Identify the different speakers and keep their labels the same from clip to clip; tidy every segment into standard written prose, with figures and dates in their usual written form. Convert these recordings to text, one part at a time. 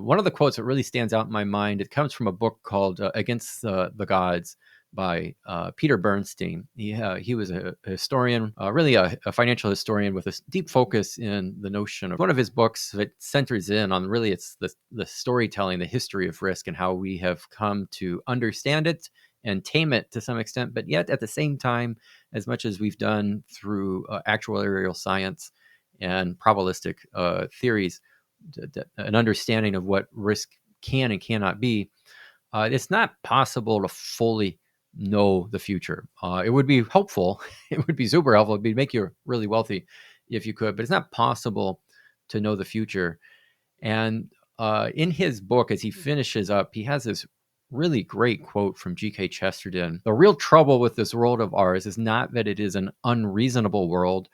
Speaker 1: One of the quotes that really stands out in my mind, it comes from a book called Against the Gods by Peter Bernstein. He was a historian, really a financial historian with a deep focus in the notion of one of his books that centers in on really it's the storytelling, the history of risk and how we have come to understand it and tame it to some extent, but yet at the same time, as much as we've done through actuarial science and probabilistic theories, an understanding of what risk can and cannot be, it's not possible to fully know the future. It would be helpful. It would be super helpful. It'd make you really wealthy if you could, but it's not possible to know the future. And in his book, as he finishes up, he has this really great quote from G.K. Chesterton. The real trouble with this world of ours is not that it is an unreasonable world,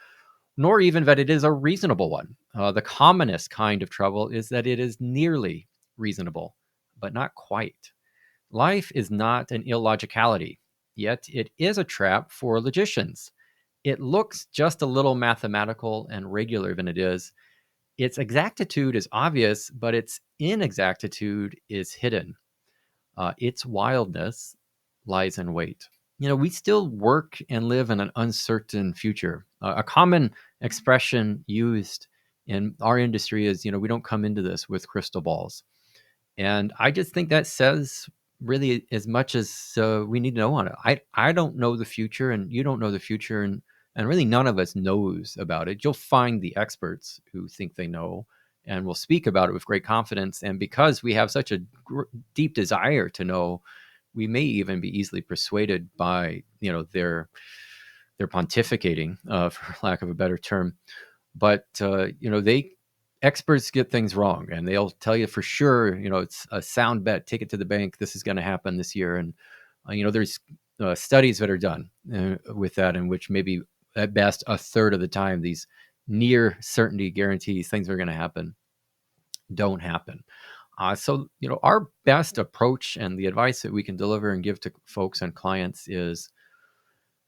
Speaker 1: nor even that it is a reasonable one. The commonest kind of trouble is that it is nearly reasonable, but not quite. Life is not an illogicality, yet it is a trap for logicians. It looks just a little mathematical and regular than it is. Its exactitude is obvious, but its inexactitude is hidden. Its wildness lies in wait. We still work and live in an uncertain future. A common expression used in our industry is, we don't come into this with crystal balls. And I just think that says really as much as we need to know on it. I don't know the future, and you don't know the future, and really none of us knows about it. You'll find the experts who think they know and will speak about it with great confidence. And because we have such a deep desire to know, we may even be easily persuaded by their pontificating, for lack of a better term. But they experts get things wrong, and they'll tell you for sure, it's a sound bet, take it to the bank, this is going to happen this year. And there's studies that are done with that, in which maybe at best a third of the time these near certainty guarantees things are going to happen don't happen. So our best approach and the advice that we can deliver and give to folks and clients is,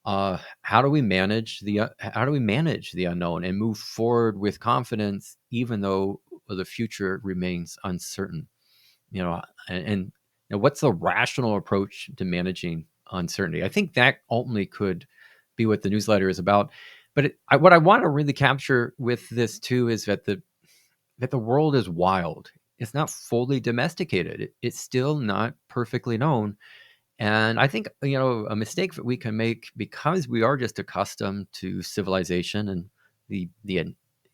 Speaker 1: how do we manage the unknown and move forward with confidence, even though the future remains uncertain? And what's the rational approach to managing uncertainty? I think that ultimately could be what the newsletter is about. But what I want to really capture with this too is that the world is wild. It's not fully domesticated. It's still not perfectly known. And I think, a mistake that we can make, because we are just accustomed to civilization and the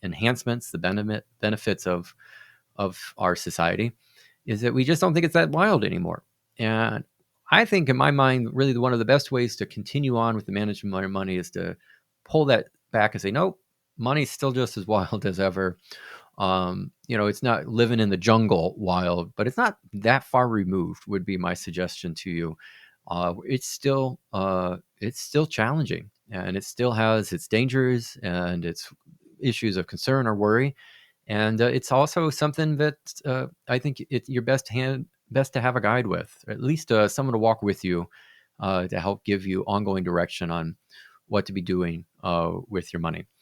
Speaker 1: enhancements, the benefits of our society, is that we just don't think it's that wild anymore. And I think, in my mind, really one of the best ways to continue on with the management of our money is to pull that back and say, no, money's still just as wild as ever. It's not living in the jungle wild, but it's not that far removed, would be my suggestion to you. It's still challenging, and it still has its dangers and its issues of concern or worry. And it's also something that I think you're best to have a guide with, or at least someone to walk with you to help give you ongoing direction on what to be doing with your money.